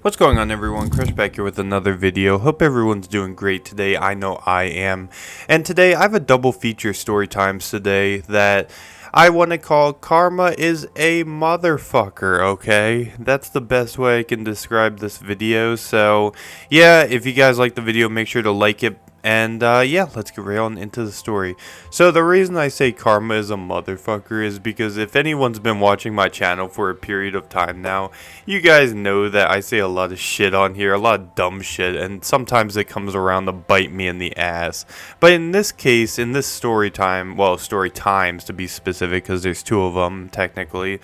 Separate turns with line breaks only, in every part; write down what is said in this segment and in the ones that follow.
What's going on, everyone? Chris back here with another video. Hope everyone's doing great today. I know I am. And today I have a double feature story times today that I want to call Karma is a Motherfucker, okay? That's the best way I can describe this video. So yeah, if you guys like the video, make sure to like it. And yeah, let's get right on into the story. So the reason I say Karma is a motherfucker is because if anyone's been watching my channel for a period of time now, you guys know that I say a lot of shit on here, a lot of dumb shit, and sometimes it comes around to bite me in the ass. But in this case, in this story time, well, story times to be specific, because there's two of them technically,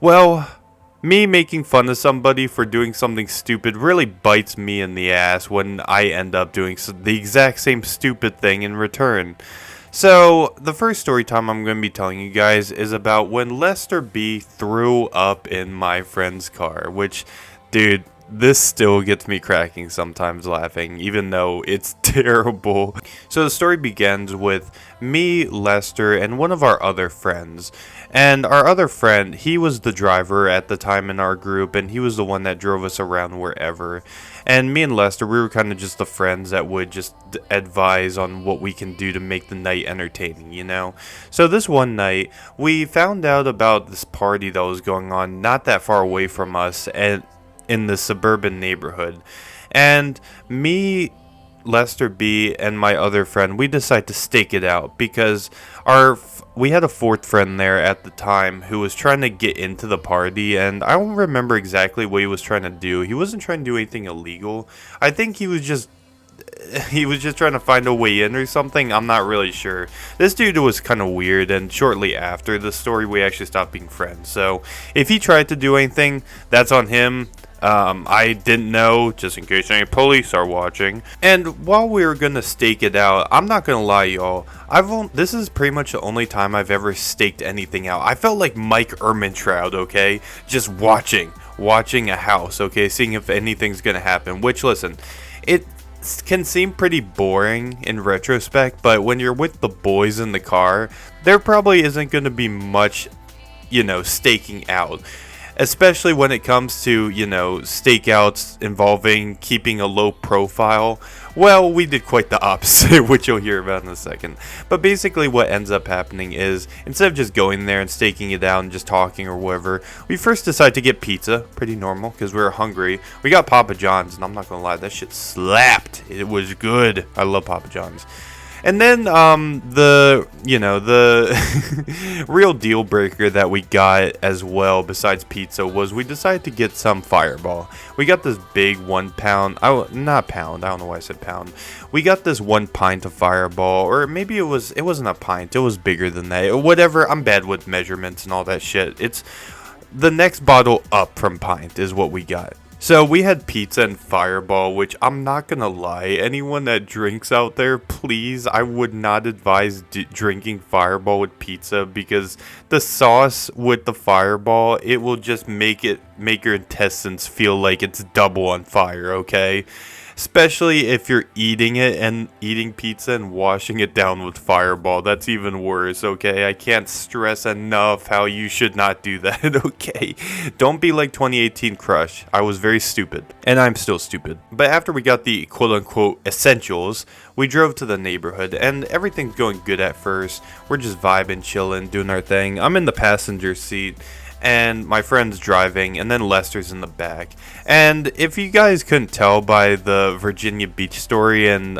well, me making fun of somebody for doing something stupid really bites me in the ass when I end up doing the exact same stupid thing in return. So, the first story time I'm going to be telling you guys is about when Lester B threw up in my friend's car, which, dude, this still gets me cracking sometimes laughing, even though it's terrible. So the story begins with me, Lester, and one of our other friends. And our other friend, he was the driver at the time in our group, and he was the one that drove us around wherever. And me and Lester, we were kind of just the friends that would just advise on what we can do to make the night entertaining, you know? So this one night, we found out about this party that was going on not that far away from us, and in the suburban neighborhood. And me, Lester B, and my other friend, we decided to stake it out because we had a fourth friend there at the time who was trying to get into the party, and I don't remember exactly what he was trying to do. He wasn't trying to do anything illegal. I think he was just trying to find a way in or something. I'm not really sure. This dude was kind of weird, and shortly after the story, we actually stopped being friends. So if he tried to do anything, that's on him. I didn't know, just in case any police are watching. And while we were gonna stake it out, I'm not gonna lie, y'all, this is pretty much the only time I've ever staked anything out. I felt like Mike Ehrmantraut, okay? Just watching a house, okay? Seeing if anything's gonna happen. Which, listen, it can seem pretty boring in retrospect, but when you're with the boys in the car, there probably isn't gonna be much, staking out. Especially when it comes to, stakeouts involving keeping a low profile. Well, we did quite the opposite, which you'll hear about in a second. But basically what ends up happening is, instead of just going there and staking it out and just talking or whatever, we first decided to get pizza. Pretty normal, because we were hungry. We got Papa John's, and I'm not gonna lie, that shit slapped. It was good. I love Papa John's. And then the real deal breaker that we got as well, besides pizza, was we decided to get some Fireball. We got this big 1 pound, not pound, I don't know why I said pound. We got this 1 pint of Fireball, or maybe it wasn't a pint, it was bigger than that. Whatever, I'm bad with measurements and all that shit. It's the next bottle up from pint is what we got. So we had pizza and Fireball, which I'm not gonna lie, anyone that drinks out there, please, I would not advise drinking Fireball with pizza, because the sauce with the Fireball, it will just make your intestines feel like it's double on fire, okay? Especially if you're eating pizza and washing it down with Fireball. That's even worse, okay? I can't stress enough how you should not do that, okay? Don't be like 2018 Crush. I was very stupid. And I'm still stupid. But after we got the quote-unquote essentials, we drove to the neighborhood, and everything's going good at first. We're just vibing, chilling, doing our thing. I'm in the passenger seat, and my friend's driving, and then Lester's in the back. And if you guys couldn't tell by the Virginia Beach story and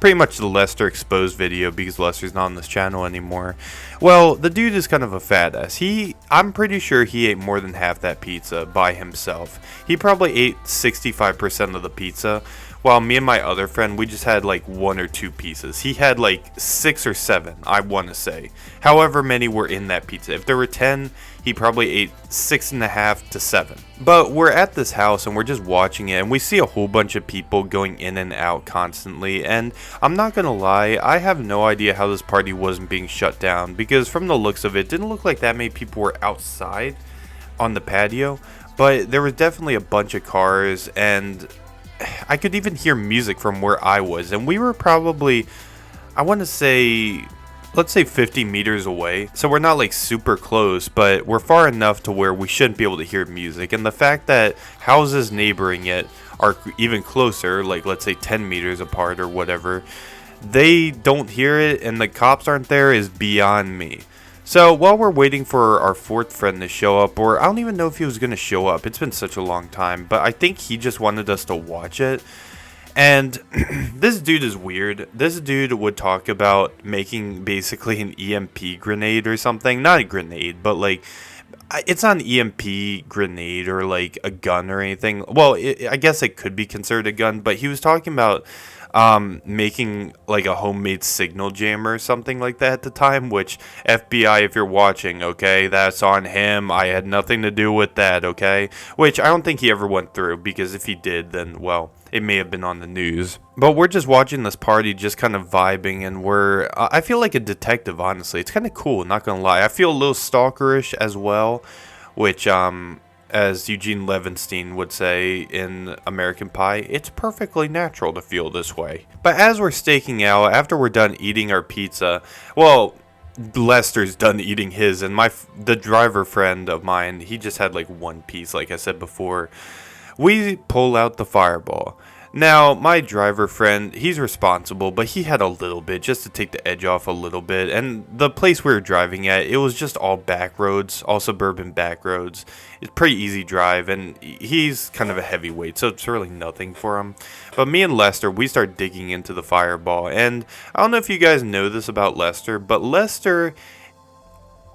pretty much the Lester exposed video, because Lester's not on this channel anymore, well, the dude is kind of a fat ass. I'm pretty sure he ate more than half that pizza by himself. He probably ate 65% of the pizza, while me and my other friend, we just had like 1 or 2 pieces. He had like 6 or 7, I want to say. However many were in that pizza. If there were 10, he probably ate 6.5 to 7. But we're at this house and we're just watching it, and we see a whole bunch of people going in and out constantly. And I'm not gonna lie, I have no idea how this party wasn't being shut down, because from the looks of it, didn't look like that many people were outside on the patio. But there was definitely a bunch of cars, and I could even hear music from where I was, and we were probably, I want to say, let's say 50 meters away. So we're not like super close, but we're far enough to where we shouldn't be able to hear music. And the fact that houses neighboring it are even closer, like let's say 10 meters apart or whatever, they don't hear it and the cops aren't there is beyond me. So while we're waiting for our fourth friend to show up, or I don't even know if he was going to show up, it's been such a long time, but I think he just wanted us to watch it. And this dude is weird. This dude would talk about making basically an EMP grenade or something. Not a grenade, but like, it's not an EMP grenade or like a gun or anything. Well, I guess it could be considered a gun, but he was talking about making like a homemade signal jammer or something like that at the time, which FBI, if you're watching, okay, that's on him. I had nothing to do with that, okay? Which I don't think he ever went through, because if he did, then, well, it may have been on the news. But we're just watching this party, just kind of vibing, and I feel like a detective, honestly. It's kind of cool, not gonna lie. I feel a little stalkerish as well, which, as Eugene Levinstein would say in American Pie, it's perfectly natural to feel this way. But as we're staking out, after we're done eating our pizza, well, Lester's done eating his, and the driver friend of mine, he just had like one piece, like I said before. We pull out the fireball. Now, my driver friend, he's responsible, but he had a little bit, just to take the edge off a little bit. And the place we were driving at, it was just all back roads, all suburban back roads. It's pretty easy drive, and he's kind of a heavyweight, so it's really nothing for him. But me and Lester, we start digging into the fireball. And I don't know if you guys know this about Lester, but Lester,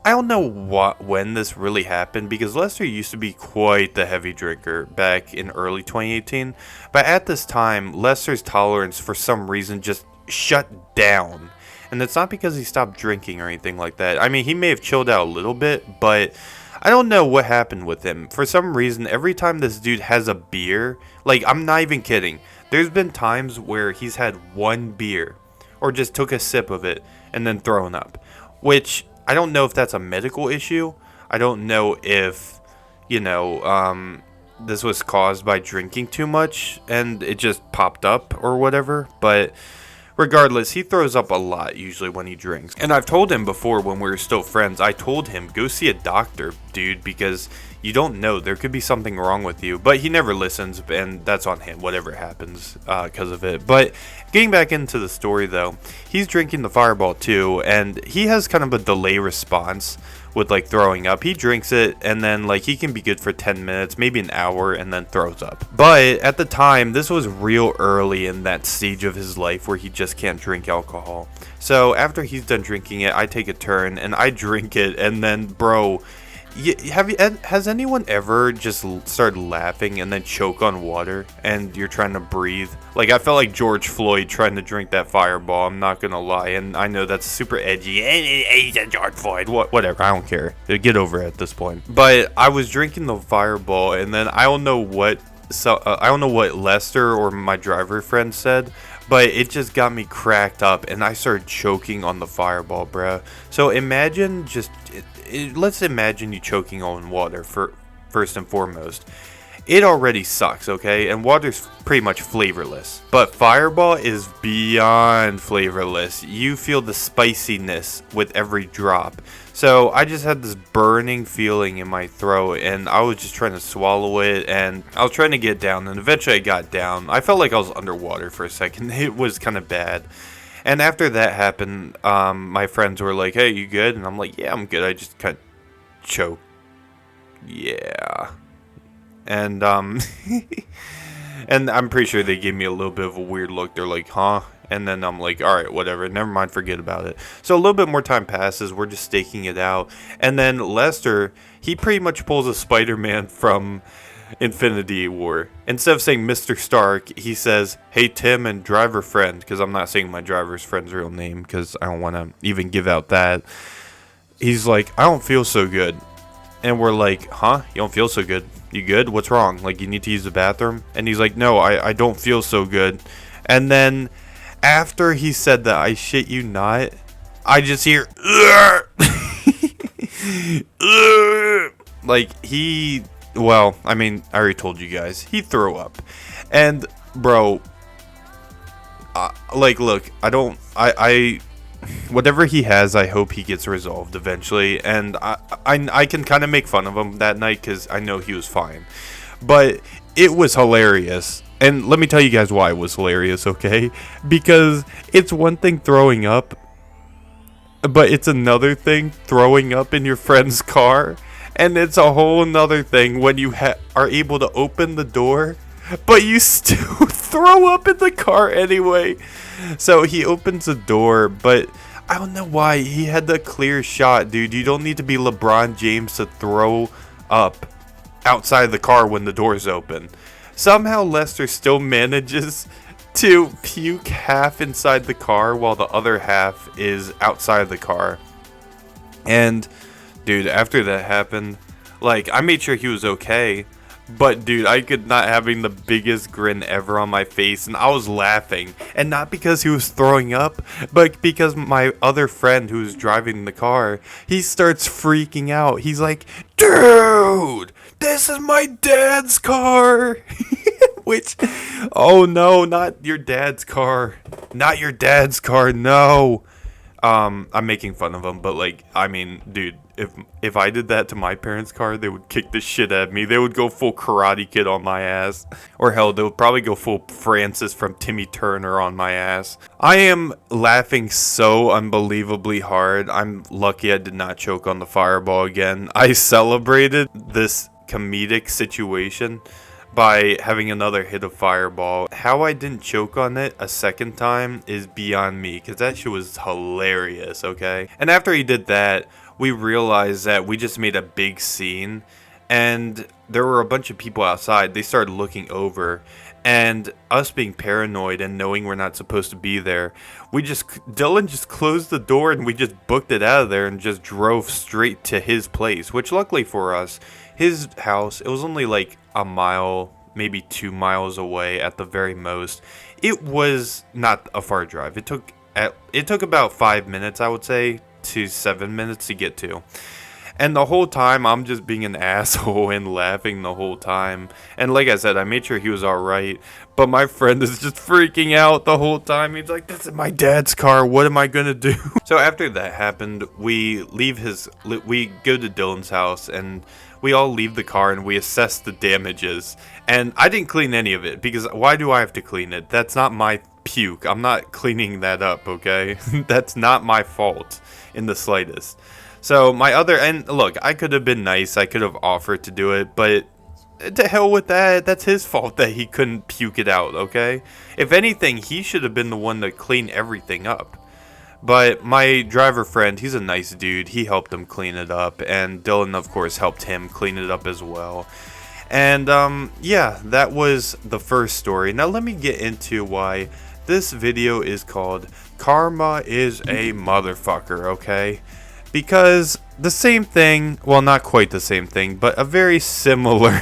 I don't know when this really happened, because Lester used to be quite the heavy drinker back in early 2018. But at this time, Lester's tolerance for some reason just shut down. And it's not because he stopped drinking or anything like that. I mean, he may have chilled out a little bit, but I don't know what happened with him. For some reason, every time this dude has a beer, like, I'm not even kidding, there's been times where he's had one beer, or just took a sip of it, and then thrown up. Which, I don't know if that's a medical issue. I don't know if, this was caused by drinking too much and it just popped up or whatever. But regardless, he throws up a lot usually when he drinks. And I've told him before when we were still friends, I told him, go see a doctor, dude, because you don't know. There could be something wrong with you. But he never listens, and that's on him, whatever happens because of it. But getting back into the story, though, he's drinking the fireball, too, and he has kind of a delay response with, like, throwing up. He drinks it, and then, like, he can be good for 10 minutes, maybe an hour, and then throws up. But at the time, this was real early in that stage of his life where he just can't drink alcohol. So after he's done drinking it, I take a turn, and I drink it, and then, bro, has anyone ever just started laughing and then choke on water and you're trying to breathe? Like, I felt like George Floyd trying to drink that fireball, I'm not gonna lie. And I know that's super edgy. He's a George Floyd. Whatever, I don't care. Get over it at this point. But I was drinking the fireball, and then I don't know what Lester or my driver friend said, but it just got me cracked up, and I started choking on the fireball, bruh. So imagine let's imagine you choking on water first and foremost. It already sucks, okay? And water's pretty much flavorless. But fireball is beyond flavorless. You feel the spiciness with every drop. So I just had this burning feeling in my throat, and I was just trying to swallow it, and I was trying to get down, and eventually I got down. I felt like I was underwater for a second. It was kind of bad. And after that happened, my friends were like, hey, you good? And I'm like, yeah, I'm good. I just kind of choked. Yeah. And, and I'm pretty sure they gave me a little bit of a weird look. They're like, huh? And then I'm like, all right, whatever. Never mind, forget about it. So a little bit more time passes. We're just staking it out. And then Lester, he pretty much pulls a Spider-Man from Infinity War. Instead of saying Mr. Stark, he says, hey, Tim and driver friend, because I'm not saying my driver's friend's real name because I don't want to even give out that. He's like, I don't feel so good. And we're like, huh? You don't feel so good? You good? What's wrong? Like, you need to use the bathroom? And he's like, no, I don't feel so good. And then after he said that, I shit you not, I just hear like, well, I mean, I already told you guys, he threw up. And bro, like, look, whatever he has, I hope he gets resolved eventually. And I can kind of make fun of him that night because I know he was fine. But it was hilarious. And let me tell you guys why it was hilarious, okay? Because it's one thing throwing up, but it's another thing throwing up in your friend's car. And it's a whole nother thing when you are able to open the door, but you still throw up in the car anyway. So he opens the door, but I don't know why. He had the clear shot, dude. You don't need to be LeBron James to throw up outside the car when the door's open. Somehow Lester still manages to puke half inside the car while the other half is outside the car. And dude, after that happened, like, I made sure he was okay. But dude, I could not having the biggest grin ever on my face, and I was laughing. And not because he was throwing up, but because my other friend who was driving the car, he starts freaking out. He's like, dude, this is my dad's car. Which, oh no, not your dad's car. Not your dad's car, no. I'm making fun of him, but like, I mean, dude, if I did that to my parents' car, they would kick the shit out of me. They would go full Karate Kid on my ass. Or hell, they would probably go full Francis from Timmy Turner on my ass. I am laughing so unbelievably hard. I'm lucky I did not choke on the fireball again. I celebrated this comedic situation by having another hit of fireball. How I didn't choke on it a second time is beyond me, because that shit was hilarious, okay? And after he did that, we realized that we just made a big scene, and there were a bunch of people outside. They started looking over, and us being paranoid and knowing we're not supposed to be there, Dylan just closed the door and we just booked it out of there and just drove straight to his place, which luckily for us, his house, it was only like a mile, maybe 2 miles away at the very most. It was not a far drive. It took about 5 minutes, I would say, to 7 minutes to get to. And the whole time, I'm just being an asshole and laughing the whole time. And like I said, I made sure he was alright. But my friend is just freaking out the whole time. He's like, this is my dad's car. What am I going to do? So after that happened, we go to Dylan's house and we all leave the car and we assess the damages. And I didn't clean any of it because why do I have to clean it? That's not my puke. I'm not cleaning that up, okay? That's not my fault in the slightest. So and look, I could have been nice. I could have offered to do it, but to hell with that. That's his fault that he couldn't puke it out, okay? If anything, he should have been the one to clean everything up. But my driver friend, he's a nice dude. He helped him clean it up, and Dylan, of course, helped him clean it up as well. And yeah, that was the first story. Now let me get into why this video is called Karma is a Motherfucker, okay? Because the same thing, well, not quite the same thing, but a very similar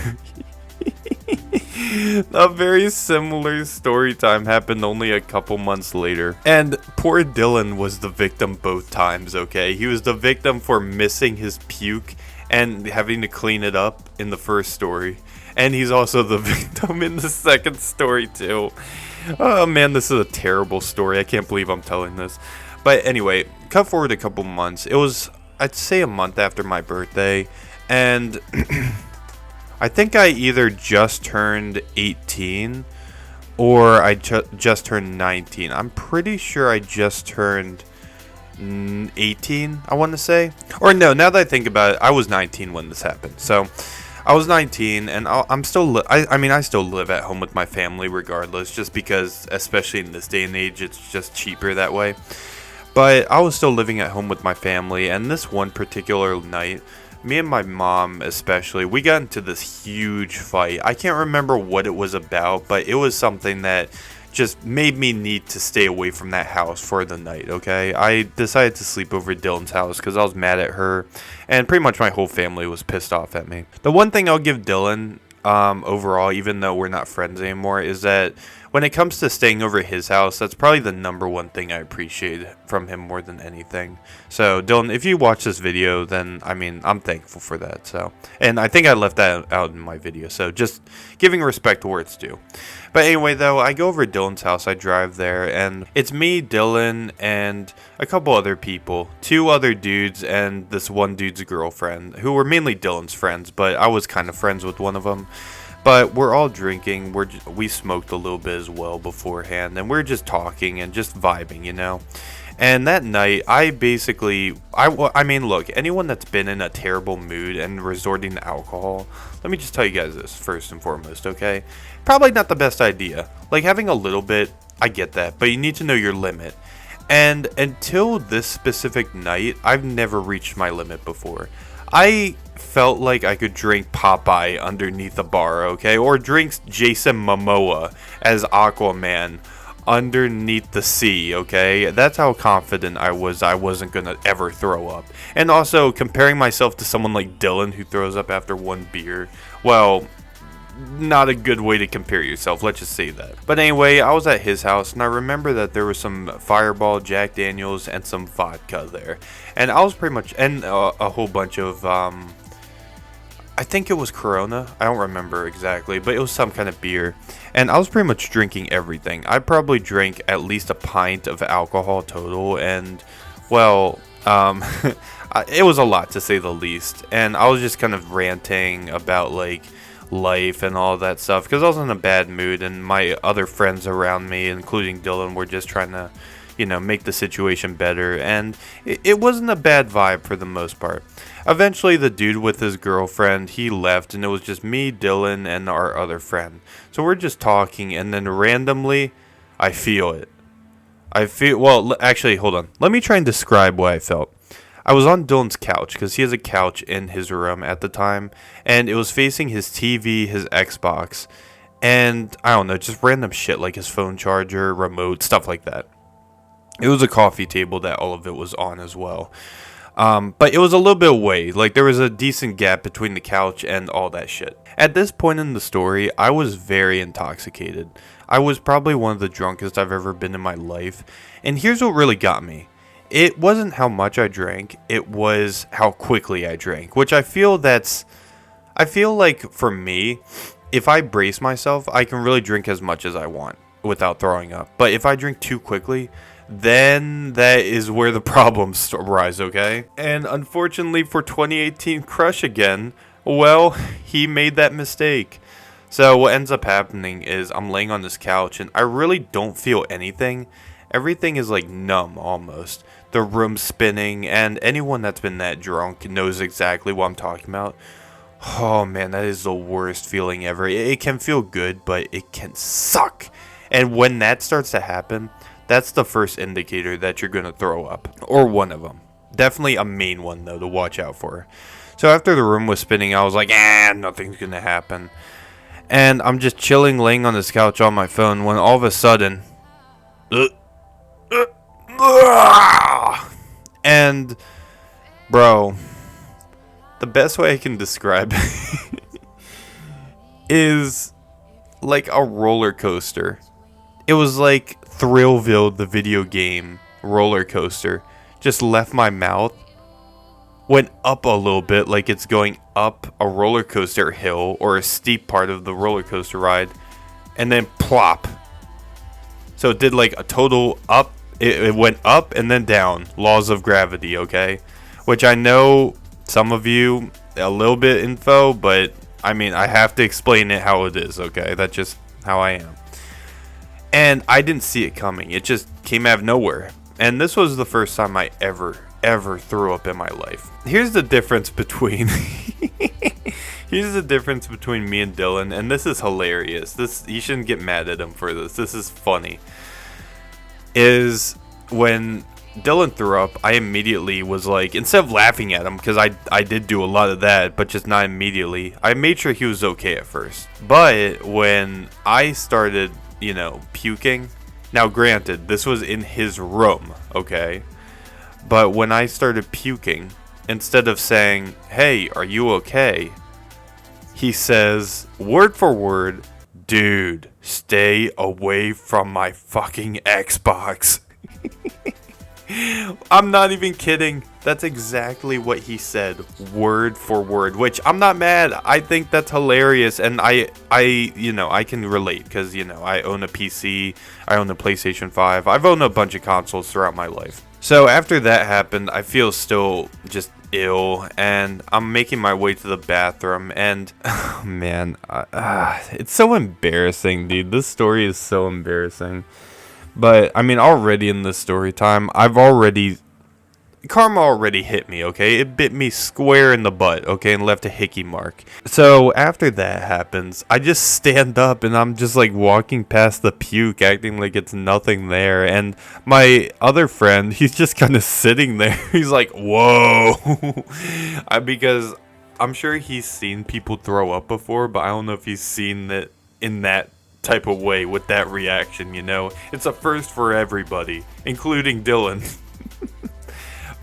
story time happened only a couple months later. And poor Dylan was the victim both times, okay? He was the victim for missing his puke and having to clean it up in the first story. And he's also the victim in the second story too. Oh man, this is a terrible story. I can't believe I'm telling this. But anyway, cut forward a couple months. It was, I'd say, a month after my birthday. And I think I either just turned 18 or I just turned 19. I'm pretty sure I just turned 18, I want to say. Or no, now that I think about it, I was 19 when this happened. So I was 19, and I'm still, I still live at home with my family regardless, just because, especially in this day and age, it's just cheaper that way. But I was still living at home with my family, and this one particular night, me and my mom especially, we got into this huge fight. I can't remember what it was about, but it was something that just made me need to stay away from that house for the night, okay? I decided to sleep over at Dylan's house because I was mad at her, and pretty much my whole family was pissed off at me. The one thing I'll give Dylan, overall, even though we're not friends anymore, is that when it comes to staying over at his house, that's probably the number one thing I appreciate from him more than anything. So Dylan, if you watch this video, then I mean, I'm thankful for that. So, and I think I left that out in my video. So just giving respect where it's due. But anyway, though, I go over to Dylan's house, I drive there, and it's me, Dylan, and a couple other people. 2 other dudes and this one dude's girlfriend, who were mainly Dylan's friends, but I was kind of friends with one of them. But we're all drinking, we smoked a little bit as well beforehand, and we're just talking and just vibing, you know? And that night, I mean, look, anyone that's been in a terrible mood and resorting to alcohol, let me just tell you guys this first and foremost, okay? Probably not the best idea. Like, having a little bit, I get that, but you need to know your limit. And until this specific night, I've never reached my limit before. I felt like I could drink Popeye underneath a bar, okay? Or drink Jason Momoa as Aquaman underneath the sea, okay? That's how confident I wasn't gonna ever throw up. And also, comparing myself to someone like Dylan who throws up after 1 beer, well, not a good way to compare yourself, let's just say that. But anyway, I was at his house, and I remember that there was some Fireball, Jack Daniels, and some vodka there. And I was pretty much, and a whole bunch of, I think it was Corona, I don't remember exactly, but it was some kind of beer. And I was pretty much drinking everything. I probably drank at least a pint of alcohol total, and, well, it was a lot to say the least. And I was just kind of ranting about, like, life and all that stuff because I was in a bad mood, and my other friends around me, including Dylan, were just trying to, you know, make the situation better, and it wasn't a bad vibe for the most part. Eventually, the dude with his girlfriend, he left, and it was just me, Dylan, and our other friend. So we're just talking, and then randomly, I feel it. Well, actually, hold on. Let me try and describe what I felt. I was on Dylan's couch, because he has a couch in his room at the time, and it was facing his TV, his Xbox, and, I don't know, just random shit like his phone charger, remote, stuff like that. It was a coffee table that all of it was on as well. But it was a little bit away, like there was a decent gap between the couch and all that shit. At this point in the story, I was very intoxicated. I was probably one of the drunkest I've ever been in my life, and here's what really got me. It wasn't how much I drank, it was how quickly I drank, which I feel like for me, if I brace myself, I can really drink as much as I want without throwing up. But if I drink too quickly, then that is where the problems arise, okay? And unfortunately for 2018 Crush again, well, he made that mistake. So what ends up happening is I'm laying on this couch and I really don't feel anything. Everything is like numb almost. The room's spinning, and anyone that's been that drunk knows exactly what I'm talking about. Oh man, that is the worst feeling ever. It can feel good, but it can suck. And when that starts to happen, that's the first indicator that you're going to throw up. Or one of them. Definitely a main one, though, to watch out for. So after the room was spinning, I was like, nothing's going to happen. And I'm just chilling, laying on this couch on my phone, when all of a sudden... And, bro, the best way I can describe it is like a roller coaster. It was like Thrillville, the video game roller coaster, just left my mouth, went up a little bit like it's going up a roller coaster hill or a steep part of the roller coaster ride, and then plop. So it did like a total up. It went up and then down. Laws of gravity, okay? Which I know some of you, a little bit info, but I mean, I have to explain it how it is, okay? That's just how I am. And I didn't see it coming. It just came out of nowhere. And this was the first time I ever threw up in my life. Here's the difference between... Here's the difference between me and Dylan, and this is hilarious. You shouldn't get mad at him for this. This is funny. Is when Dylan threw up, I immediately was like, instead of laughing at him, because I did do a lot of that, but just not immediately, I made sure he was okay at first. But when I started, you know, puking, now granted, this was in his room, okay? But when I started puking, instead of saying, hey, are you okay? He says, word for word, dude, stay away from my fucking Xbox. I'm not even kidding. That's exactly what he said, word for word, which I'm not mad. I think that's hilarious, and I can relate because, I own a PC, I own a PlayStation 5. I've owned a bunch of consoles throughout my life. So after that happened, I feel still just ill, and I'm making my way to the bathroom, and oh man, it's so embarrassing, dude. This story is so embarrassing. But I mean, already in this story time, karma already hit me, okay? It bit me square in the butt, okay, and left a hickey mark. So after that happens, I just stand up and I'm just like walking past the puke, acting like it's nothing there. And my other friend, he's just kind of sitting there. He's like, whoa. Because I'm sure he's seen people throw up before, but I don't know if he's seen it in that type of way with that reaction, It's a first for everybody, including Dylan.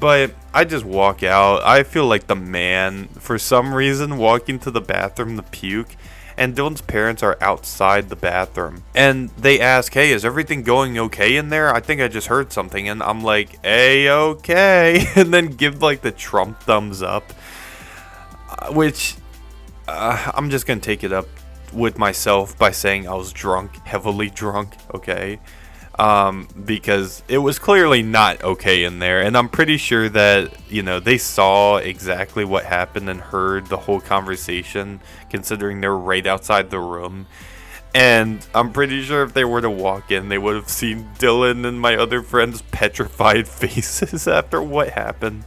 But I just walk out. I feel like the man, for some reason, walking to the bathroom to puke. And Dylan's parents are outside the bathroom. And they ask, hey, is everything going okay in there? I think I just heard something. And I'm like, hey, okay. And then give like the Trump thumbs up. Which, I'm just going to take it up with myself by saying I was drunk, heavily drunk, okay? Because it was clearly not okay in there, and I'm pretty sure that, they saw exactly what happened and heard the whole conversation, considering they were right outside the room. And I'm pretty sure if they were to walk in, they would have seen Dylan and my other friends' petrified faces after what happened.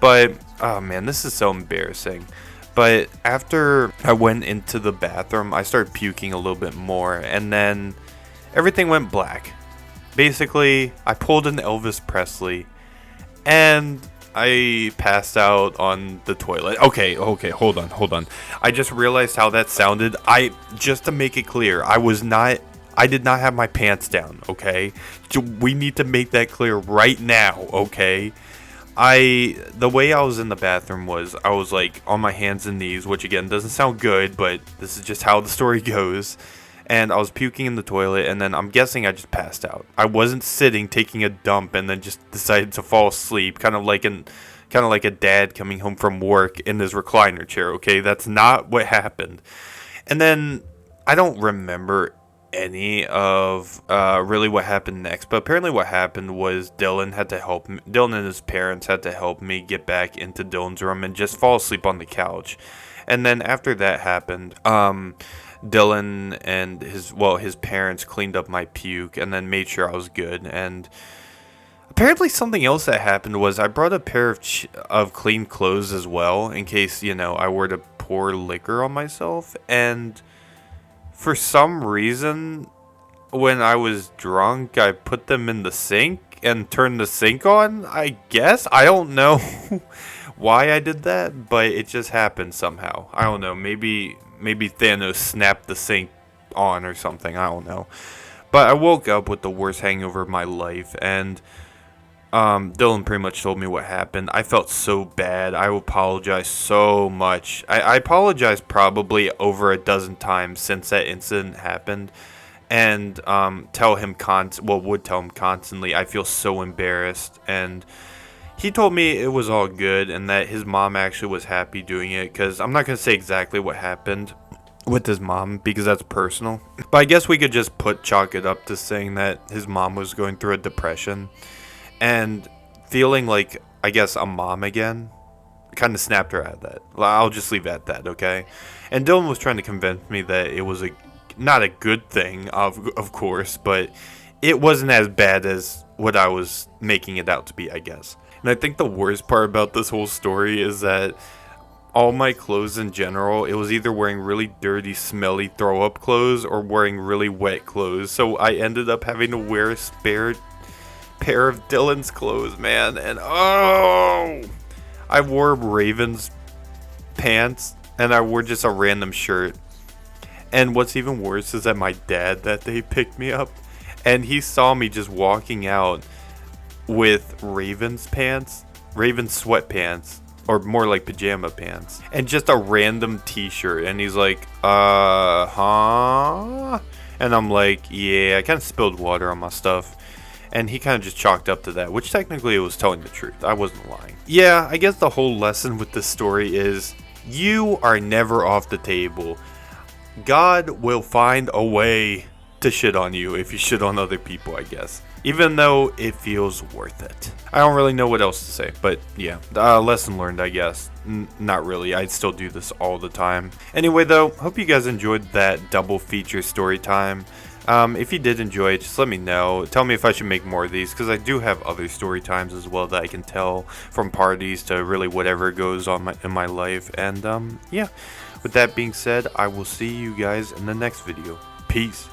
But, oh man, this is so embarrassing. But after I went into the bathroom, I started puking a little bit more, and then everything went black. Basically, I pulled an Elvis Presley, and I passed out on the toilet. Okay, hold on. I just realized how that sounded. Just to make it clear, I did not have my pants down, okay? We need to make that clear right now, okay? The way I was in the bathroom was, I was like on my hands and knees, which again doesn't sound good, but this is just how the story goes. And I was puking in the toilet, and then I'm guessing I just passed out. I wasn't sitting taking a dump and then just decided to fall asleep, kind of like a dad coming home from work in his recliner chair, okay? That's not what happened. And then I don't remember any of really what happened next, but apparently what happened was Dylan and his parents had to help me get back into Dylan's room and just fall asleep on the couch. And then after that happened, Dylan and his parents cleaned up my puke and then made sure I was good. And apparently something else that happened was I brought a pair of clean clothes as well, in case, I were to pour liquor on myself. And for some reason, when I was drunk, I put them in the sink and turned the sink on, I guess. I don't know why I did that, but it just happened somehow. I don't know. Maybe Thanos snapped the sink on or something. I don't know. But I woke up with the worst hangover of my life, and Dylan pretty much told me what happened. I felt so bad. I apologize so much. I apologized probably over a dozen times since that incident happened, and would tell him constantly. I feel so embarrassed, and he told me it was all good and that his mom actually was happy doing it, because I'm not going to say exactly what happened with his mom because that's personal. But I guess we could just chalk it up to saying that his mom was going through a depression and feeling like, I guess, a mom again. Kind of snapped her at that. I'll just leave it at that, okay? And Dylan was trying to convince me that it was not a good thing, of course, but it wasn't as bad as what I was making it out to be, I guess. And I think the worst part about this whole story is that all my clothes in general, it was either wearing really dirty, smelly throw-up clothes or wearing really wet clothes. So I ended up having to wear a spare pair of Dylan's clothes, man. And I wore Raven's pants and I wore just a random shirt. And what's even worse is that my dad that day picked me up and he saw me just walking out with Raven's sweatpants, or more like pajama pants, and just a random t-shirt. And he's like, huh? And I'm like, yeah, I kind of spilled water on my stuff. And he kind of just chalked up to that, which technically it was telling the truth. I wasn't lying. Yeah, I guess the whole lesson with this story is you are never off the table. God will find a way to shit on you if you shit on other people, I guess. Even though it feels worth it. I don't really know what else to say, but yeah, lesson learned, I guess. Not really, I'd still do this all the time. Anyway though, hope you guys enjoyed that double feature story time. If you did enjoy it, just let me know. Tell me if I should make more of these, because I do have other story times as well that I can tell, from parties to really whatever goes on in my life. And yeah, with that being said, I will see you guys in the next video. Peace.